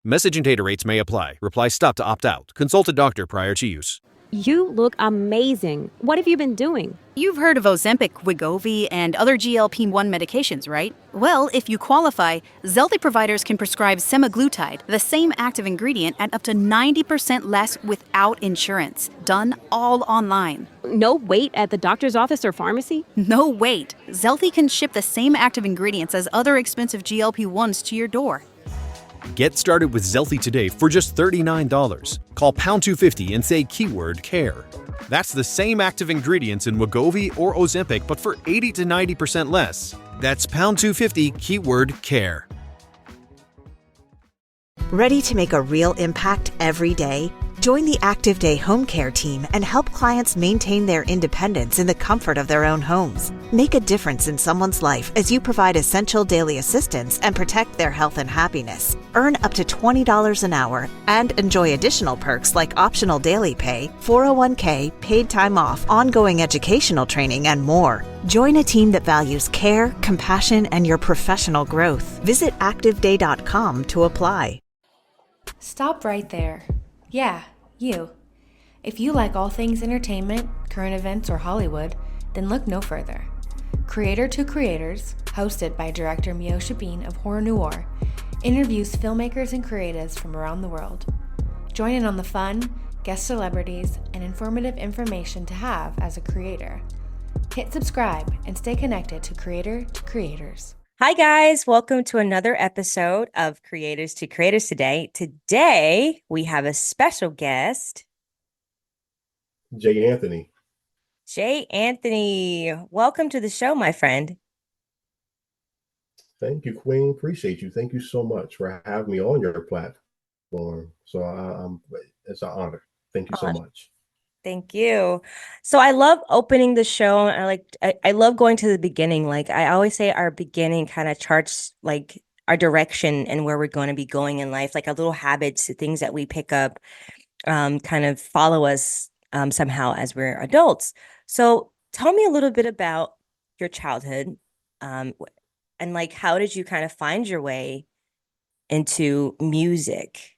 Message and data rates may apply. Reply stop to opt out. Consult a doctor prior to use. You look amazing. What have you been doing? You've heard of Ozempic, Wegovy, and other GLP-1 medications, right? Well, if you qualify, Zelty providers can prescribe semaglutide, the same active ingredient, at up to 90% less without insurance. Done all online. No wait at the doctor's office or pharmacy? No wait. Zelty can ship the same active ingredients as other expensive GLP-1s to your door. Get started with Zelty today for just $39. Call pound 250 and say keyword care. That's the same active ingredients in Wegovy or Ozempic, but for 80 to 90% less. That's pound 250 keyword care. Ready to make a real impact every day? Join the Active Day Home Care team and help clients maintain their independence in the comfort of their own homes. Make a difference in someone's life as you provide essential daily assistance and protect their health and happiness. Earn up to $20 an hour and enjoy additional perks like optional daily pay, 401k, paid time off, ongoing educational training, and more. Join a team that values care, compassion, and your professional growth. Visit activeday.com to apply. Stop right there. Yeah, you. If you like all things entertainment, current events, or Hollywood, then look no further. Creator to Creators, hosted by director Meosha of Horror Noir, interviews filmmakers and creatives from around the world. Join in on the fun, guest celebrities, and informative information to have as a creator. Hit subscribe and stay connected to Creator to Creators. Hi, guys. Welcome to another episode of Creators to Creators today. Today, we have a special guest. Jay Anthony. Jay Anthony, welcome to the show, my friend. Thank you, Queen. Appreciate you. Thank you so much for having me on your platform. So it's an honor. Thank you so much. Thank you. So I love opening the show. I love going to the beginning. Like I always say, our beginning kind of charts like our direction and where we're going to be going in life, like our little habits, things that we pick up, kind of follow us somehow as we're adults. So tell me a little bit about your childhood, and like how did you kind of find your way into music?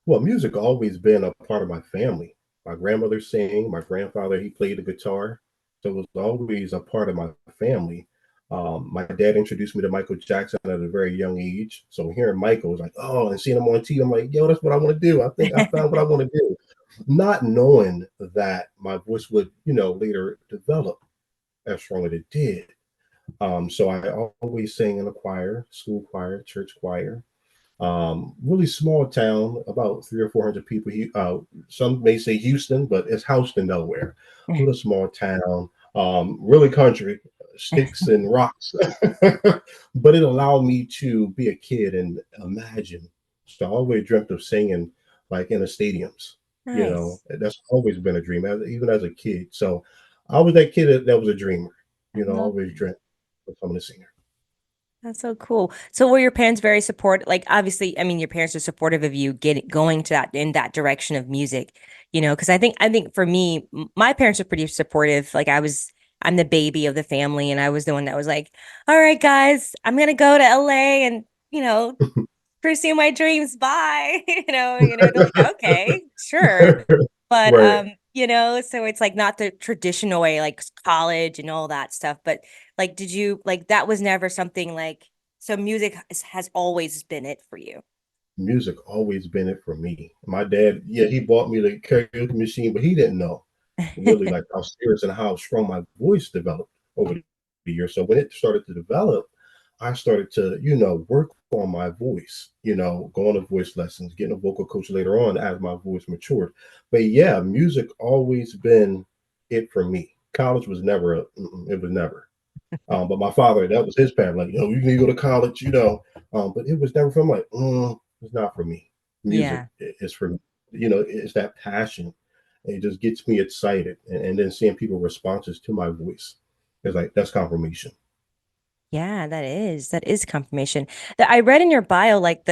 Well, music always been a part of my family. My grandmother sang, my grandfather, he played the guitar. So it was always a part of my family. My dad introduced me to Michael Jackson at a very young age. So hearing Michael was like, oh, and seeing him on TV, I'm like, yo, that's what I want to do. I think I found what I want to do. Not knowing that my voice would, later develop as strong as it did. So I always sang in a choir, school choir, church choir. Really small town, about 300 or 400 people. Some may say Houston, but it's Houston, Delaware. Little small town, really country, sticks and rocks. But it allowed me to be a kid and imagine. So I always dreamt of singing like in the stadiums. Nice. That's always been a dream, even as a kid. So I was that kid that was a dreamer. Always dreamt of becoming a singer. That's so cool. So were your parents very supportive? Like, obviously, I mean, your parents are supportive of you going to that in that direction of music, because I think for me, my parents are pretty supportive. Like I'm the baby of the family, and I was the one that was like, all right, guys, I'm going to go to LA and, pursue my dreams. Bye. They're like, okay, sure. But, Right. so it's like not the traditional way, like college and all that stuff. But like, did you like that was never something like, so music has always been it for you? Music always been it for me. My dad, yeah, he bought me the karaoke machine, but he didn't know really like how serious and how strong my voice developed over the years. So when it started to develop, I started to, work on my voice, going to voice lessons, getting a vocal coach later on as my voice matured. But yeah, music always been it for me. College was never, it was never. But my father, that was his path. Like, you need to go to college, but it was never from like, it's not for me. Music Yeah. is for me. It's that passion. It just gets me excited. And then seeing people responses to my voice is like, that's confirmation. Yeah, that is confirmation. That I read in your bio, like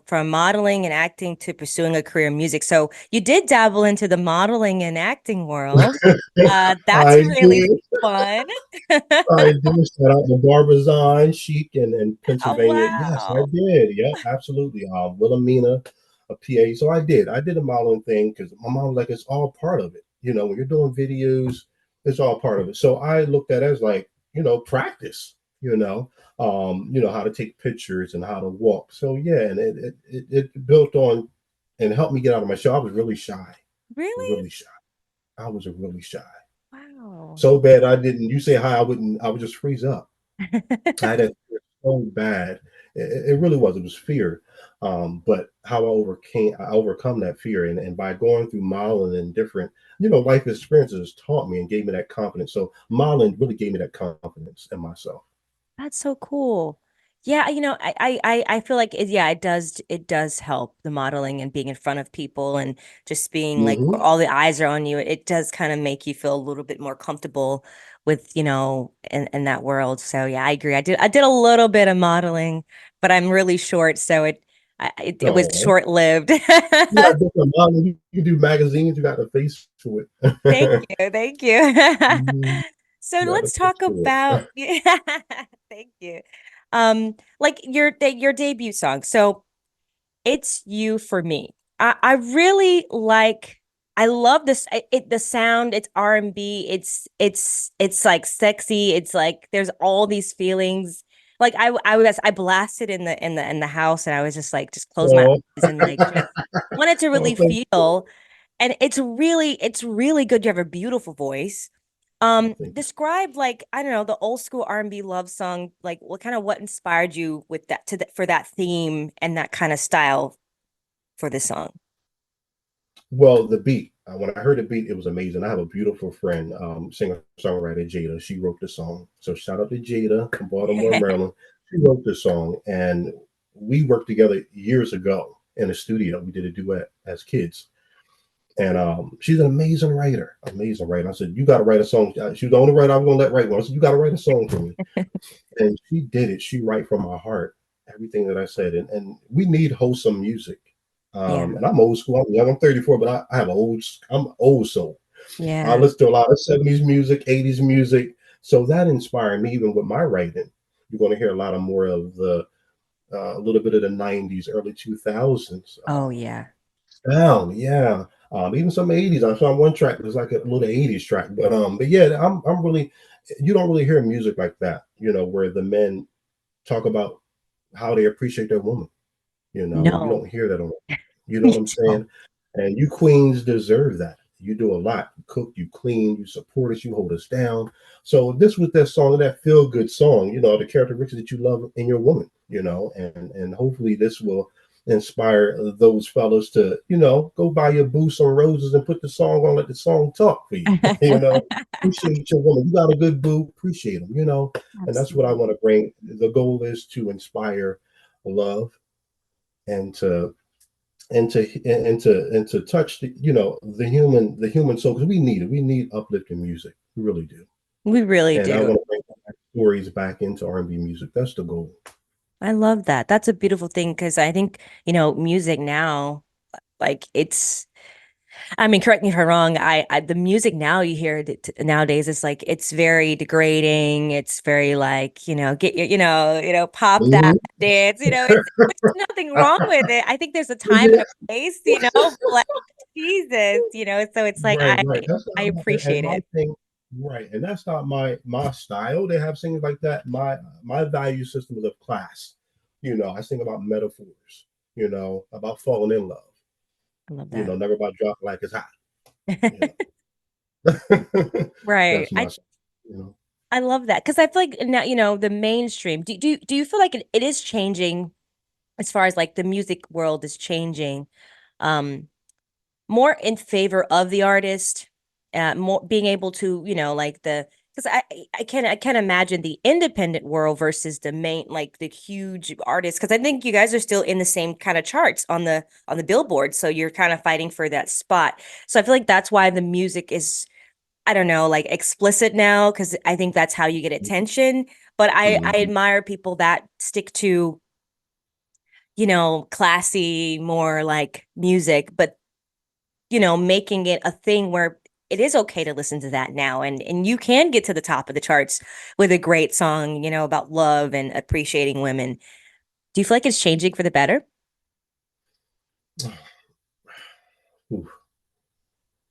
from modeling and acting to pursuing a career in music. So you did dabble into the modeling and acting world. That's I really did. fun. I did start out in Barbizon, Chic, in Oh, Pennsylvania. Yes, I wow. did. Yeah, absolutely. Wilhelmina, a PA. So I did. I did a modeling thing because my mom was like, it's all part of it. When you're doing videos, it's all part of it. So I looked at it as like, practice. How to take pictures and how to walk. So yeah, and it built on and helped me get out of my shell. I was really shy, Really? really shy. I was really shy. Wow. So bad I didn't. You say hi, I wouldn't. I would just freeze up. I had that fear so bad. It really was. It was fear. But how I overcome that fear, and by going through modeling and different, life experiences taught me and gave me that confidence. So modeling really gave me that confidence in myself. That's so cool. Yeah, I feel like yeah, it does help the modeling and being in front of people and just being like where Hmm. all the eyes are on you. It does kind of make you feel a little bit more comfortable with, in that world. So yeah, I agree. I did a little bit of modeling, but I'm really short, so it was No, short-lived. you got different modeling. You can do magazines. You got the face to Thank it. you. Thank you. Mhm. So You got the let's face talk to about it. thank you. Like your debut song. So it's You for Me. I really like I love this the sound, it's R&B, it's like sexy, it's like there's all these feelings. Like I blasted in the house and I was just close my Oh, eyes and like just wanted to oh, really thank you. feel, and it's really good. You have a beautiful voice. Oh, thank you. Describe, like, I don't know, the old school R&B love song, like what inspired you with that for that theme and that kind of style for this song. Well, the beat. When I heard the beat, it was amazing. I have a beautiful friend, singer songwriter Jada. She wrote the song. So shout out to Jada from Baltimore, Maryland. She wrote the song, and we worked together years ago in a studio. We did a duet as kids, and she's an amazing writer. Amazing writer. I said, "You got to write a song." She was the only writer I was gonna let write one. I said, "You got to write a song for me," and she did it. She write from her heart everything that I said, and we need wholesome music. Yeah. And I'm old school. I'm young. I'm 34, but I have I'm old soul. I Yeah. listen to a lot of 70s music, 80s music. So that inspired me, even with my writing. You're going to hear a lot of more of a little bit of the 90s, early 2000s Oh yeah. sound. Yeah. Even some 80s. I saw one track, there's like a little 80s track. But yeah, I'm really, you don't really hear music like that, where the men talk about how they appreciate their woman. You No. don't hear that on. You know You what I'm don't. saying? And you queens deserve that. You do a lot. You cook, you clean, you support us, you hold us down. So this was that song, that feel good song. The characteristics that you love in your woman. And hopefully this will inspire those fellas to go buy your boo some roses and put the song on. Let the song talk for you. Appreciate your woman. You got a good boo. Appreciate them. And that's what I Absolutely. want to bring. The goal is to inspire love and to touch the human soul, because we need uplifting music, we really do. We really And I do. want to bring stories back into R&B music. That's the goal. I love that. That's a beautiful thing because I think, music now, like I mean, correct me if I'm wrong. The music now you hear nowadays is like it's very degrading. It's very like get your pop that Mhm. dance. There's nothing wrong with it. I think there's a time Yeah. and a place. But Jesus. So it's like Right, I right. That's I not and appreciate my it. thing. Right, and that's not my style. They have things like that. My value system is of class. I think about metaphors. About falling in love. I love that. Never about dropping like it's hot. You know. Right. That's my. You know. I love that because I feel like now the mainstream. Do you feel like it is changing as far as like the music world is changing? Um, More in favor of the artist, more being able to, like because I can't imagine the independent world versus the main, like the huge artists, because I think you guys are still in the same kind of charts on the Billboard, so you're kind of fighting for that spot. So I feel like that's why the music is I don't know, like explicit now because I think that's how you get attention. But I Mhm. admire people that stick to, classy, more like music, but making it a thing where it is okay to listen to that now and you can get to the top of the charts with a great song, about love and appreciating women. Do you feel like it's changing for the better? Oof.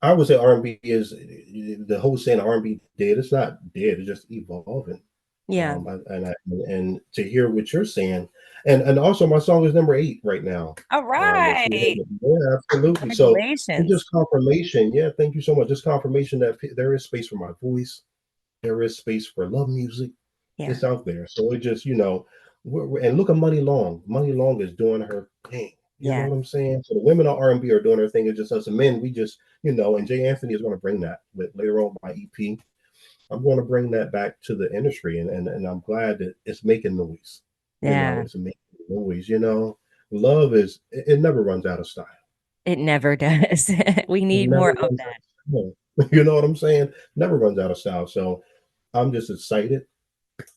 I would say R&B is the whole saying R&B dead. It's not dead. It's just evolving. Yeah. And to hear what you're saying, and also my song is number 8 right now. All If you right. haven't, yeah, absolutely. So it's Congratulations. just confirmation. Yeah, thank you so much. Just confirmation that there is space for my voice. There is space for love music. Yeah. It's out there. So it just, and look at Money Long. Money Long is doing her thing. You know Yeah. what I'm saying? So the women of R&B are doing their thing. It's just us men. We just, and Jay Anthony is going to bring that with later on my EP. I'm going to bring that back to the industry, and I'm glad that it's making noise. Yeah. It's making noise. Love it never runs out of style. It never does. We It need never more of runs out that. of style. You know what I'm saying? Never runs out of style. So I'm just excited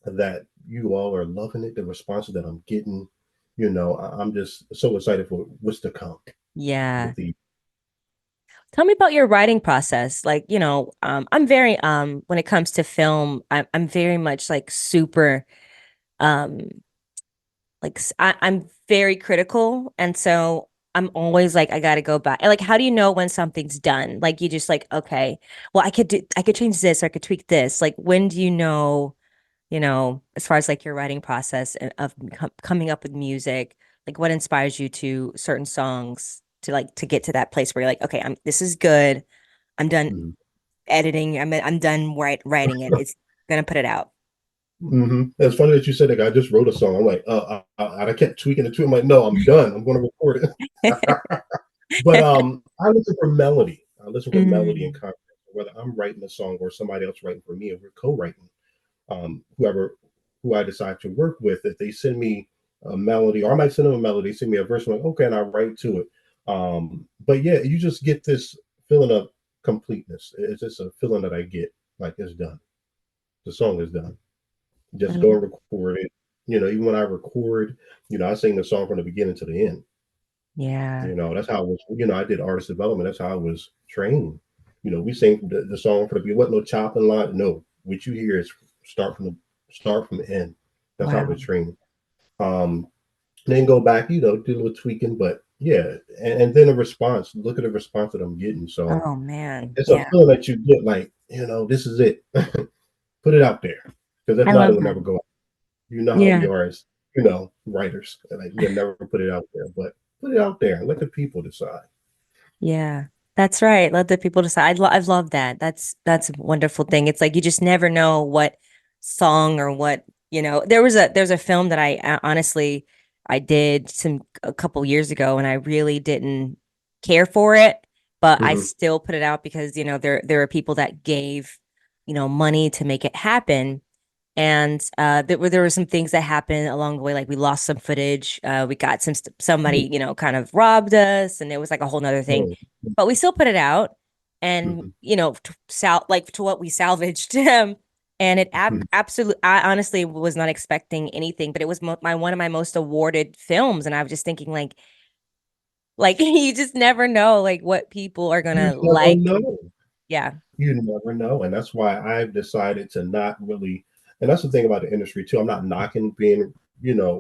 that you all are loving it. The responses that I'm getting, I'm just so excited for what's to come Yeah. with the. Tell me about your writing process. Like, I'm very when it comes to film, I'm very much like super um I'm very critical, and so I'm always like I gotta go back. Like, how do you know when something's done? Like, you just like, okay, well, I could change this or I could tweak this. Like, when do you know, as far as like your writing process and of coming up with music, like what inspires you to certain songs to like to get to that place where you're like, okay, this is good. I'm done Mhm. editing. I'm done writing it. It's gonna put it out. It's funny that you said that. I just wrote a song. I'm like, I kept tweaking it too. I'm like, no, I'm done. I'm going to record it. But I listen for melody. I listen for melody and Mm, content. Whether I'm writing a song or somebody else writing for me, and we're co-writing. Who I decide to work with, if they send me a melody, or I might send them a melody, send me a verse, I'm like, okay, and I write to it. But yeah, you just get this feeling of completeness. It's just a feeling that I get, like it's done. The song is done. Just go and record it. Even when I record, I sing the song from the beginning to the end. yeah. That's how I was, I did artist development. That's how I was trained. We sing the song for the beginning. Wasn't no chopping line. No, what you hear is start from the end. That's how we're Wow. trained. Um, then go back, do a little tweaking, but yeah, and then a response. Look at the response that I'm getting. So Oh man. it's a Yeah. feeling that you get, like, this is it. Put it out there, because if I not, it love will that. never go out. You know how we Yeah. are as writers. Like, we'll never put it out there, but put it out there and let the people decide. Yeah. That's right. Let the people decide. I've loved that. That's a wonderful thing. It's like you just never know what song or what, there's a film that I honestly I did a couple years ago and I really didn't care for it, but I Hmm. still put it out because, there are people that gave, money to make it happen. And there were some things that happened along the way, like we lost some footage. We got somebody, kind of robbed us, and it was like a whole nother thing. Oh, But we still put it out, and mhm, to what we salvaged. And it mhm. absolutely, I honestly was not expecting anything, but it was my one of my most awarded films, and I was just thinking like you just never know like what people are You gonna never like. know. Yeah. You never know, and that's why I've decided to not really. And that's the thing about the industry too. I'm not knocking being,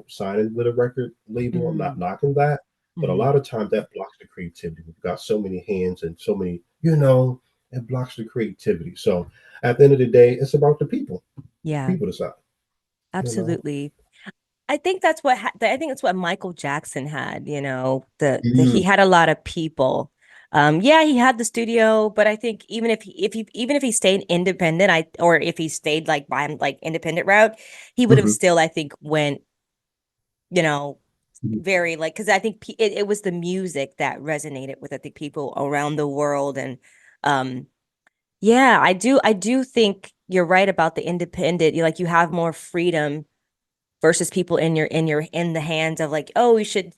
signing with a record label. I'm not Hmm. knocking that, but a Hmm. lot of times that blocks the creativity. We've got so many hands and so many, it blocks the creativity. So at the end of the day, it's about the people. Yeah, People decide. You know. absolutely. I think I think that's what Michael Jackson had, the he Mm, had a lot of people. Yeah, he had the studio, but I think even if he stayed independent, or if he stayed like by like independent route, he would have mhm, still, I think, went, you know, mhm, very like because I think it was the music that resonated with I think people around the world. And um yeah, I do think you're right about the independent. You have more freedom versus people in the hands of like, oh, you should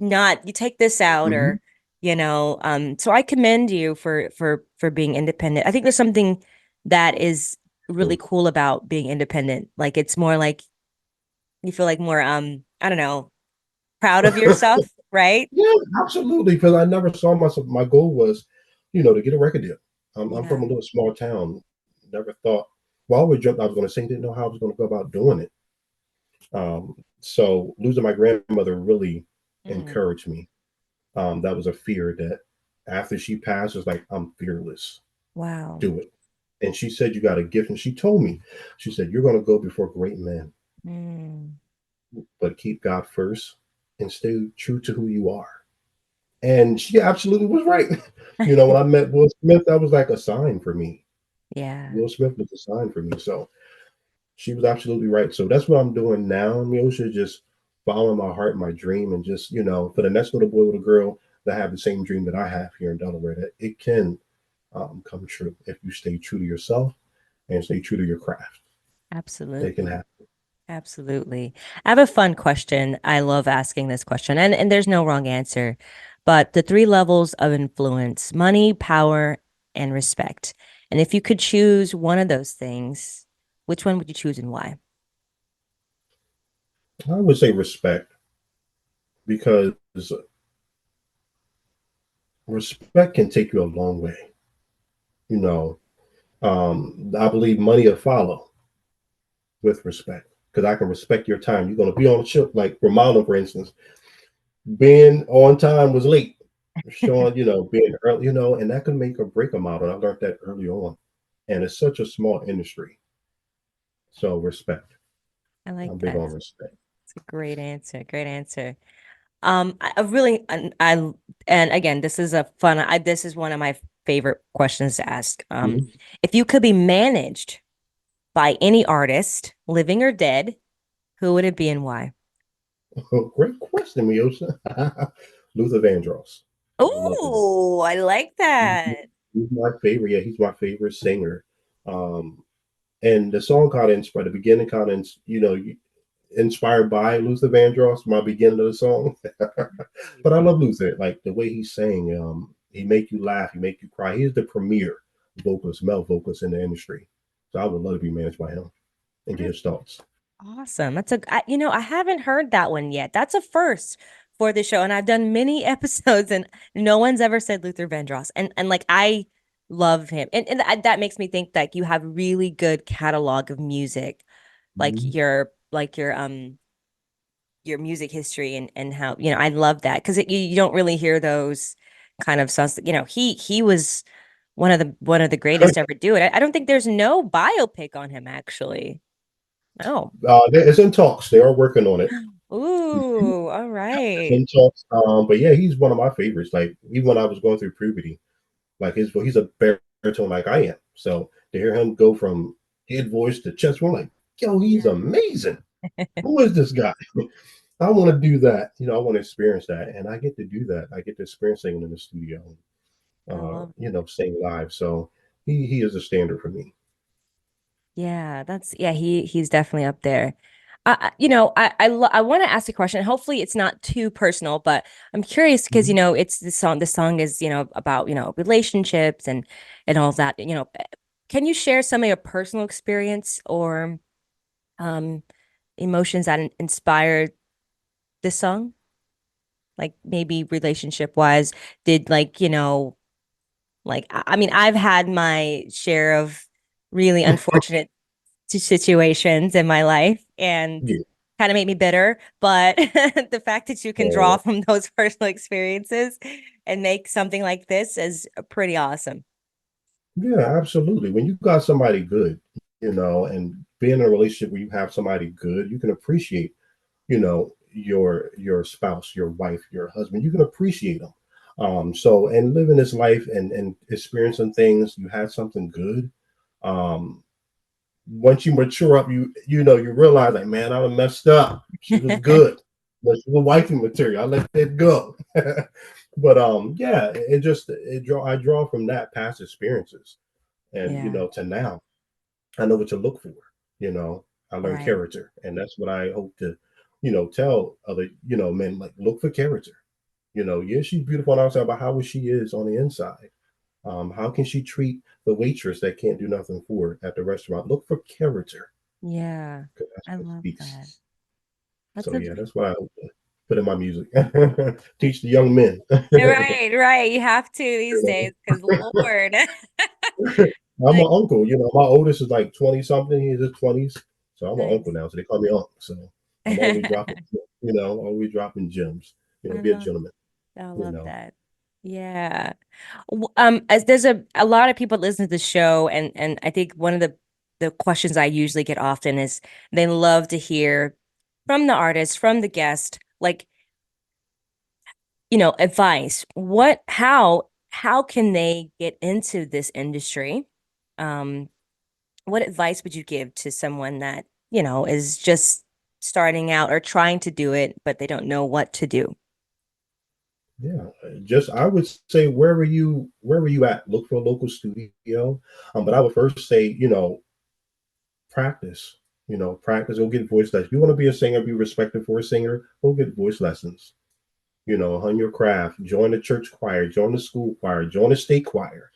not, you take this out, mhm. or So I commend you for being independent. I think there's something that is really cool about being independent. Like it's more like you feel like more I don't know, proud of yourself, right? Yeah, absolutely. Because I never saw myself. My goal was, to get a record deal. I'm from Yeah. a little small town. Never thought. Well, I always dreamt I was going to sing. Didn't know how I was going to go about doing it. So losing my grandmother really Mm, encouraged me. That was a fear that after she passed, was like, I'm fearless. wow. Do it. And she said, you got a gift. And she told me, she said, you're going to go before great men, Mm, but keep God first and stay true to who you are. And she absolutely was right. When I met Will Smith, that was like a sign for me. yeah, Will Smith was a sign for me. So she was absolutely right. So that's what I'm doing now, Meosha, just following my heart, my dream, and just, for the next little boy, little girl that have the same dream that I have here in Delaware, that it can come true if you stay true to yourself and stay true to your craft. It can absolutely. happen. Absolutely. I have a fun question. I love asking this question, and there's no wrong answer. But the three levels of influence: money, power, and respect. And if you could choose one of those things, which one would you choose and why? I would say respect because respect can take you a long way. You know, I believe money will follow with respect because I can respect your time. You're going to be on a ship, like Romano, for instance, being on time was late. Sean, being early, and that can make or break a model. I learned that early on. And it's such a small industry. So respect. I like I'm big that. on respect. It's a great answer. Great answer. I really, and again, this is a fun. This is one of my favorite questions to ask. Mhm. If you could be managed by any artist, living or dead, who would it be and why? Great question, Meosha. Luther Vandross. I love him. Oh, I like that. He's my favorite. Yeah, he's my favorite singer. Um, and the song kind of inspired the beginning, kind of inspired by Luther Vandross. My beginning of the song, but I love Luther. Like the way he sang. He make you laugh. He make you cry. He's the premier vocalist, male vocalist in the industry. So I would love to be managed by him and get That's his thoughts. awesome. I haven't heard that one yet. That's a first for the show, and I've done many episodes, and no one's ever said Luther Vandross, and like I love him, and that makes me think like you have really good catalog of music, like Mhm. your music history and how I love that because you don't really hear those kind of songs. He was one of the greatest to ever do it. I don't think there's no biopic on him actually. Oh. It's in talks. They are working on it. Ooh, all It's right. in talks. But yeah, he's one of my favorites. Like even when I was going through puberty, like he's a baritone like I am. So to hear him go from head voice to chest, we're like, yo, he's Yeah. amazing. Who is this guy? I want to do that. I want to experience that, and I get to do that. I get to experience singing in the studio, I love sing live. So he is a standard for me. Yeah, he's definitely up there. I want to ask a question. Hopefully it's not too personal, but I'm curious because Mhm. it's the song is, about, relationships and all of that. Can you share some of your personal experience or um emotions that inspired this song? Like maybe relationship wise, did I mean, I've had my share of really unfortunate situations in my life and Yeah. kind of made me bitter. But the fact that you can draw Uh, from those personal experiences and make something like this is pretty awesome. yeah, absolutely. When you got somebody good, and being in a relationship where you have somebody good, you can appreciate, your spouse, your wife, your husband. You can appreciate them. So and living this life and experiencing things, you had something good. Um, Once you mature up, you realize like, man, I done messed up. She was good, but she was wifey material. I let that go. But yeah, I draw from that past experiences, and Yeah, to now I know what to look for. You know, I learn right. character, and that's what I hope to, tell other men, like look for character. Yeah, she's beautiful on the outside, but how is she is on the inside? How can she treat the waitress that can't do nothing for her at the restaurant? Look for character, Yeah, 'cause that's I what love speaks. that. That's So a yeah, that's what I put in my music. Teach the young men. right, right. You have to these You days because Lord. know? I'm Like, an uncle. My oldest is like 20 something. He's in his 20s. So I'm an uncle nice. now. So they call me uncle. So I'm always dropping, always dropping gems. I Be a love gentleman, I you love know. that. Yeah. As there's a lot of people that listen to the show, and I think one of the questions I usually get often is they love to hear from the artist, from the guest, like, advice. How can they get into this industry? Um, what advice would you give to someone that, is just starting out or trying to do it, but they don't know what to do? Yeah. Just I would say wherever you at, look for a local studio. But I would first say, practice. Practice. Go get voice lessons. If you want to be a singer, be respected for a singer, go get voice lessons. Hone your craft, join the church choir, join the school choir, join the state choir.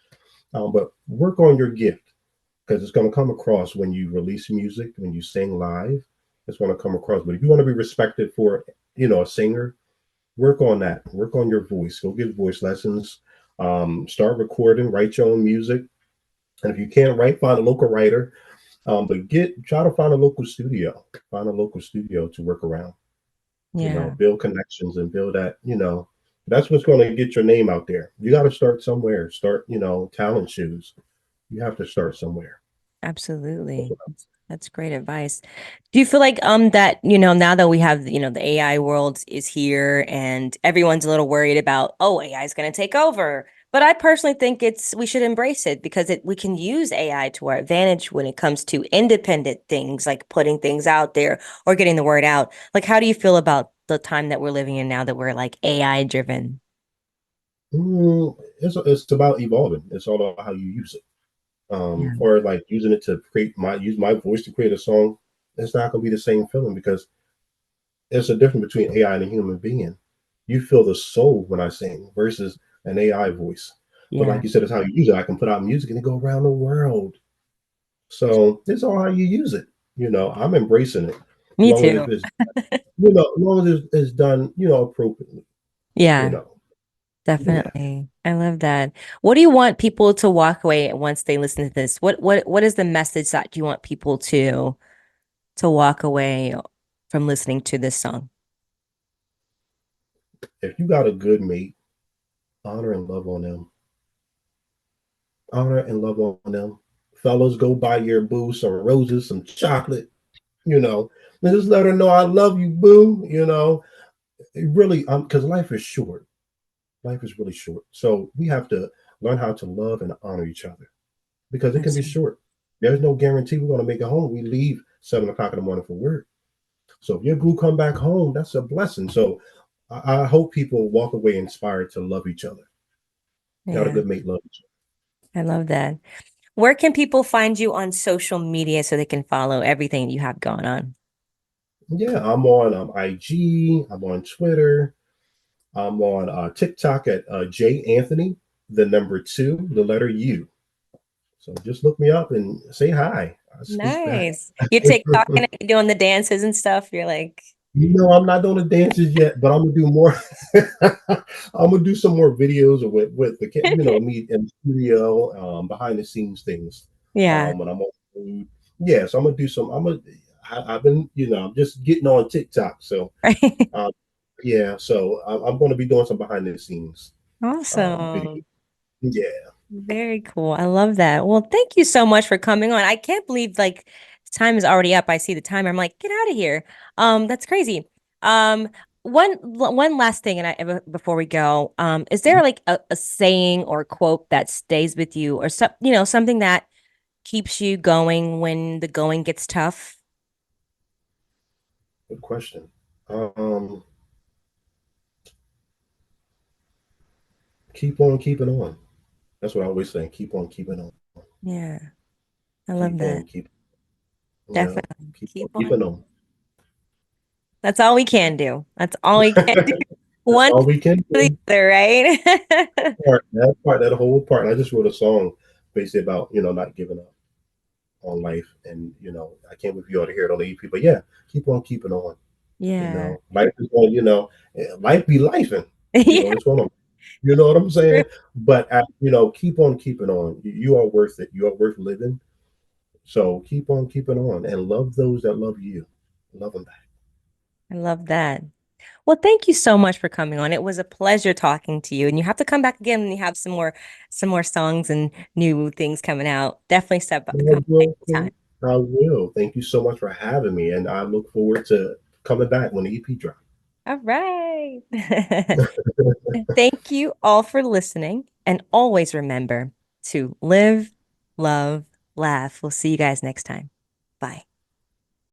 But work on your gift because it's going to come across when you release music, when you sing live. It's going to come across. But if you want to be respected for, a singer, work on that. Work on your voice. Go get voice lessons. Start recording. Write your own music. And if you can't write, find a local writer. But try to find a local studio. Find a local studio to work around. Yeah, Build connections and build that. That's what's going to get your name out there. You got to start somewhere. Start, talent shoes. You have to start somewhere. absolutely. That's great advice. Do you feel like that, now that we have, the AI world is here and everyone's a little worried about, oh, AI is going to take over. But I personally think we should embrace it because we can use AI to our advantage when it comes to independent things like putting things out there or getting the word out. Like, how do you feel about the time that we're living in now that we're like AI driven? It's about evolving. It's all about how you use it. Yeah. Or like using it to use my voice to create a song. It's not going to be the same feeling because there's a difference between AI and a human being. You feel the soul when I sing versus an AI voice. But Yeah. like you said, it's how you use it. I can put out music and it go around the world. So it's all how you use it. I'm embracing it. As Me long as too. as long as it's done, appropriately, you Yeah, know. Yeah. definitely. I love that. What do you want people to walk away once they listen to this? What is the message that you want people to walk away from listening to this song? If you got a good mate, honor and love on them. Honor and love on them. Fellas, go buy your boo some roses, some chocolate, you know. And just let her know I love you, boo. It really, because life is short. Life is really short. So we have to learn how to love and honor each other because it can That's be short. There's no guarantee we're going to make it home. We leave 7 o'clock in the morning for work. So if your boo come back home, that's a blessing. So I hope people walk away inspired to love each other. Got a yeah, good mate, love each I love that. Where can people find you on social media so they can follow everything you have going on? other. Yeah, I'm on IG. I'm on Twitter. I'm on TikTok at J Anthony, the number two, the letter U. So just look me up and say hi. I speak back. Nice. You TikTok and doing the dances and stuff. You're like, I'm not doing the dances yet, but I'm gonna do more. I'm gonna do some more videos with the me in the studio, behind the scenes things. yeah. When I'm on food, yeah. So I'm gonna do some. I've been I'm just getting on TikTok. So um, yeah. So I'm gonna be doing some behind the scenes video. Awesome. Yeah. Very cool. I love that. Well, thank you so much for coming on. I can't believe like time is already up. I see the timer. I'm like, get out of here. That's crazy. Um, one last thing, and before we go, is there like a saying or quote that stays with you, or something that keeps you going when the going gets tough? Good question. Um, Keep on keeping on. That's what I always say. Keep on keeping on. Yeah, I love Keep that. on keep. Yeah. Definitely Keep on keep keeping on. on. That's all we can do. That's all we can do. That's One all we can for the do. other, right? That whole part. And I just wrote a song basically about, not giving up on life. And, I can't wait for you all to hear it on the EP. But yeah, keep on keeping on. Yeah. Life is going, life be lifing. Yeah. It's going on. You know what I'm saying? But, keep on keeping on. You are worth it. You are worth living. So keep on keeping on and love those that love you. Love them back. I love that. Well, thank you so much for coming on. It was a pleasure talking to you. And you have to come back again when you have some more songs and new things coming out. Definitely I come back will. anytime. I will. Thank you so much for having me. And I look forward to coming back when the EP drops. All right. Thank you all for listening. And always remember to live, love, laugh. We'll see you guys next time. Bye.